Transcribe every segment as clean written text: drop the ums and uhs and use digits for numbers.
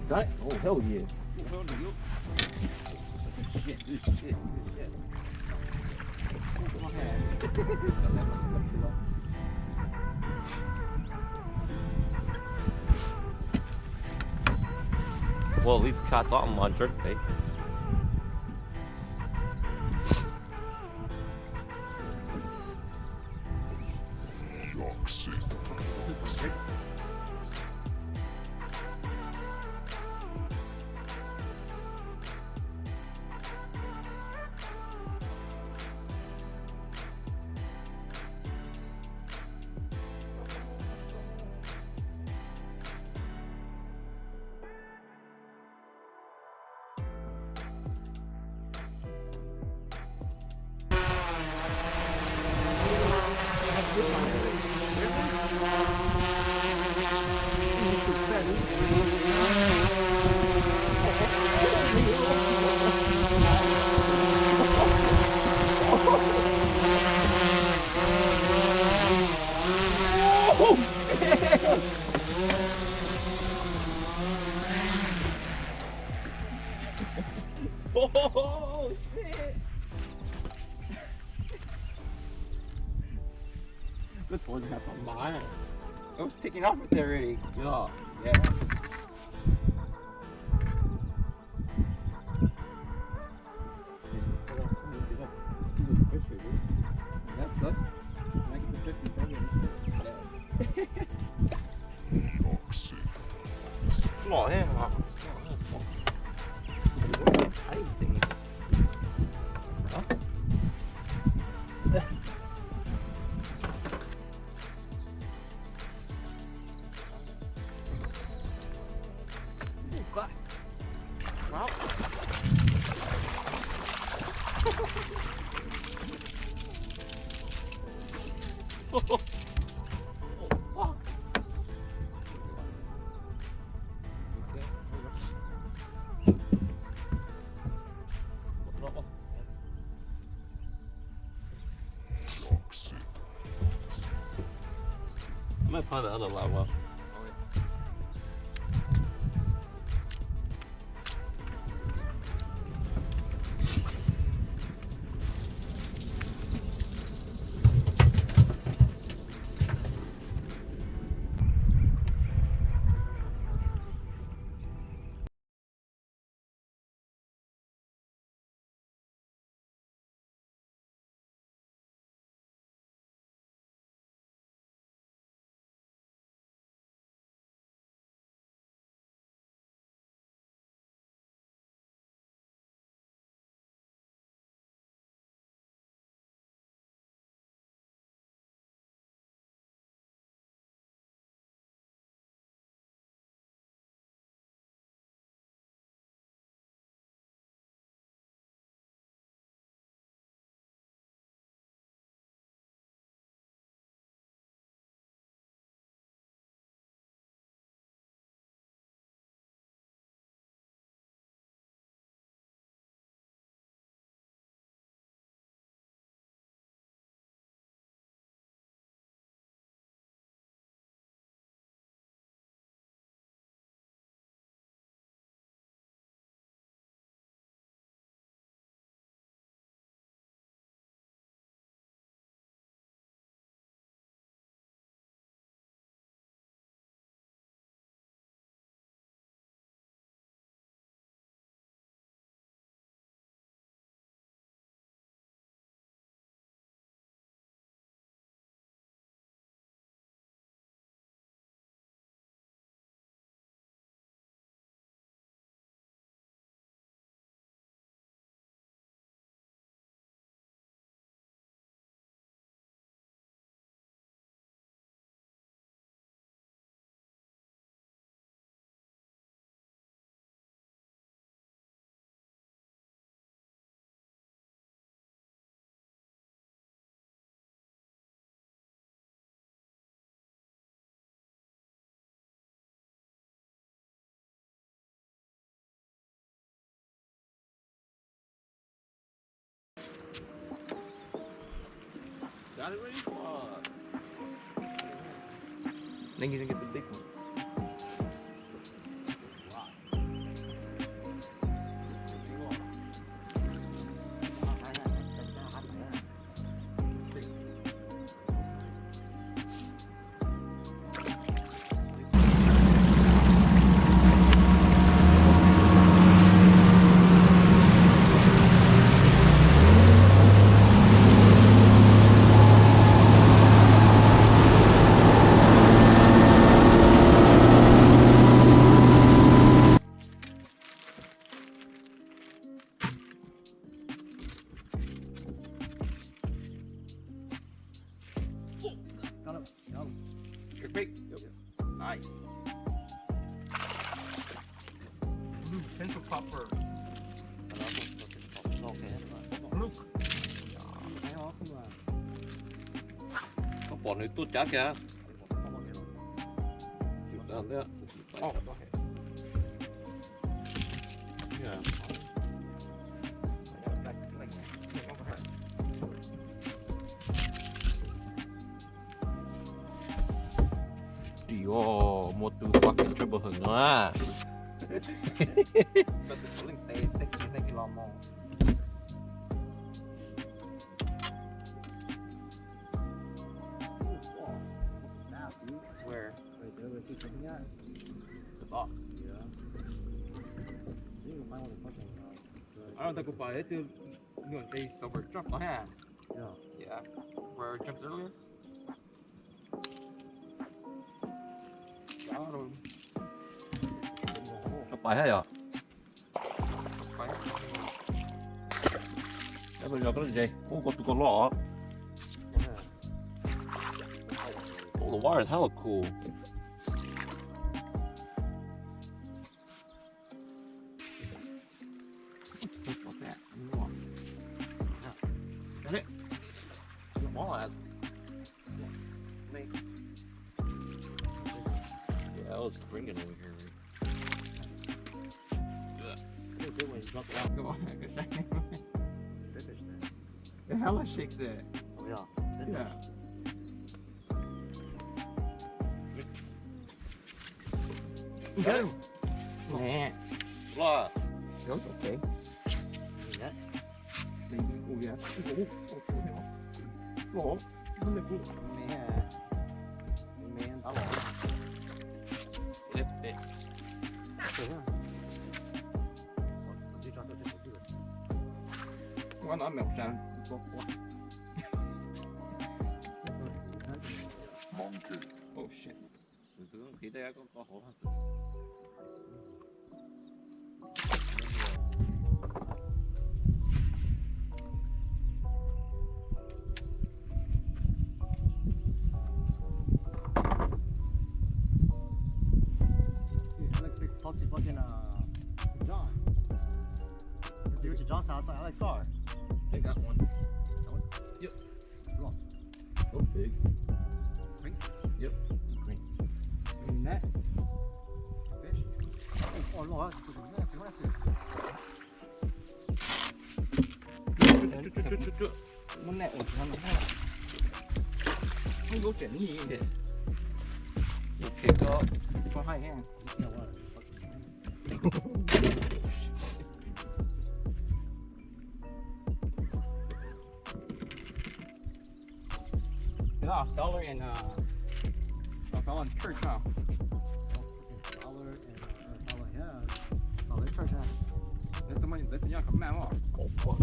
That? Oh, hell yeah. Well, you. Shit, good shit, good shit. Look at my hand. Well, at least caught something on jerkbait. Oh shit! This one has a mile. It was taking off with there already. Yeah. Yeah. That sucks. I get the 50 Small hand, huh? I might find the other live well. Got it ready? Fuck. I think he's gonna get the big one. Wow. copper. Look. Thấy không? Có bọn này tốt chắc kìa. Chụp ra nữa. Oh, go ahead. Yeah. Dio, một từ fucking triple hừng nữa. But the pulling take a lot more. Where? Right there, where she's taking that. The box. Yeah. You can find one of the fucking I don't think about it. Dude, you know, they sober jump on hand. Yeah. Yeah. Where I jumped earlier. Got him. Nó phải hay à? Fire. Để bây giờ cái gì? Oh, got to go lot. Oh, the wire is hella cool. What's that? Got it? Come on. Yeah, I was bringing over here. It's a good when you drop it out. Come on. Fish there. The hella shakes it. Oh yeah. Yeah. Got it? Nah. Blah. That was okay. See that? Maybe. Oh, yeah. Oh, không được vụ. Mẹ. Mẹ đá lỏ. Lift it. Được á. Chỉ cho tôi tiếp tục được. Quá nói mèo sang. Oh shit. Từ từ khí đây có hố hả? Dude, I like big tossy fucking John. Let's see Richard John's house. I like Star. Take that one. Yep. Oh, big. Green? Yep. Green. And that. Fish. Oh no, that's nasty. Món này ổn hơn lắm. Không có chuyện gì vậy. Okay, go. Có hay nha. You know what? Yeah, dollar and $1 in church, huh? Dollar and dollar, yeah. Dollar charge that. That's the money. That's the young man off. Oh, fuck.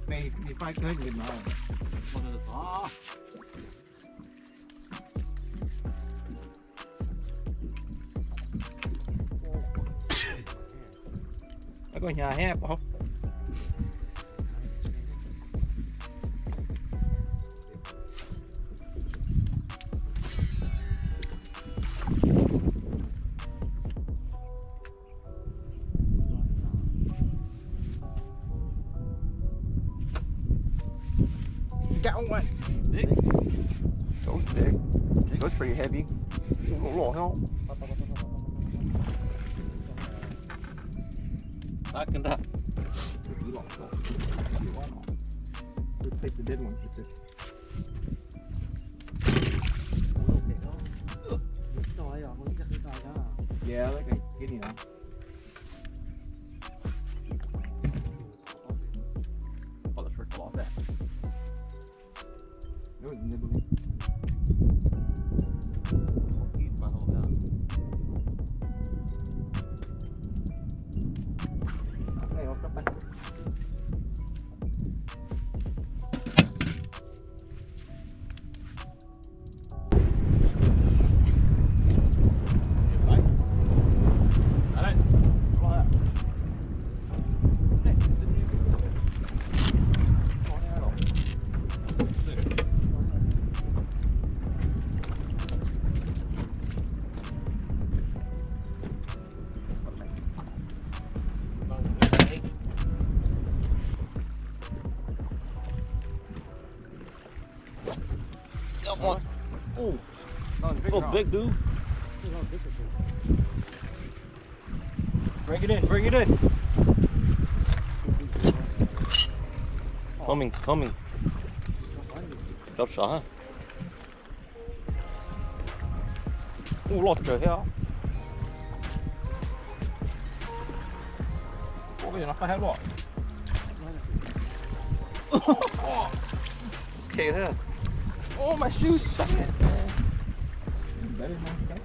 Mày phải chơi gì mà. Ah. Nó có nhà hẹp không? Got one. Big. Goes big. Goes pretty heavy. Lỗ không? Back in that. Let's take the dead one. With this. Yeah, like a skinny one. Oh, that's for off that. It was nibbling. Eat my whole down. Này không các bạn. Got one. Oh, That was so huh? big, dude. Bring it in, bring it in. Coming, coming. Drop shot, huh? Oh, lọt trời heo. Ủa, bây giờ nó phải hết rồi. Okay, thế. Oh, my shoes stuck in it. Better not stuck.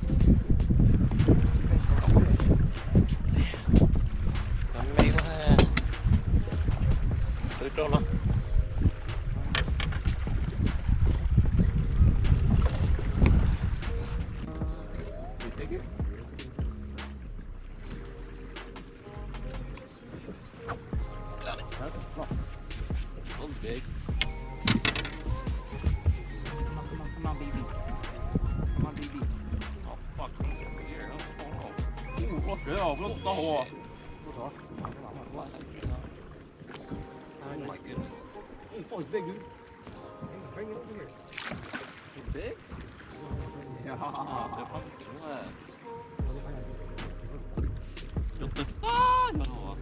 Đam mê quá ha. Tới chỗ nó. You take it? Got it. So big. Come on, baby. Come on, baby. Oh fuck, it's over here. Oh, What the hell? What the hell? oh my goodness. Oh, it's big, dude. Bring it over here. It's big? Yeah. Đúng rồi. Đúng rồi. Ah, no.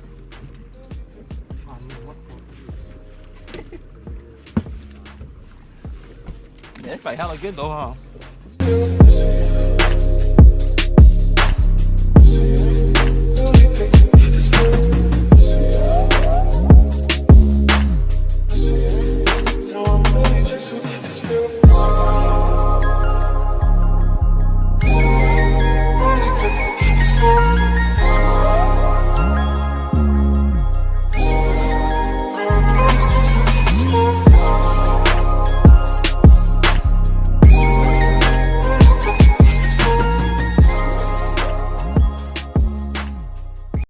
Yeah, it's like hella good though, huh?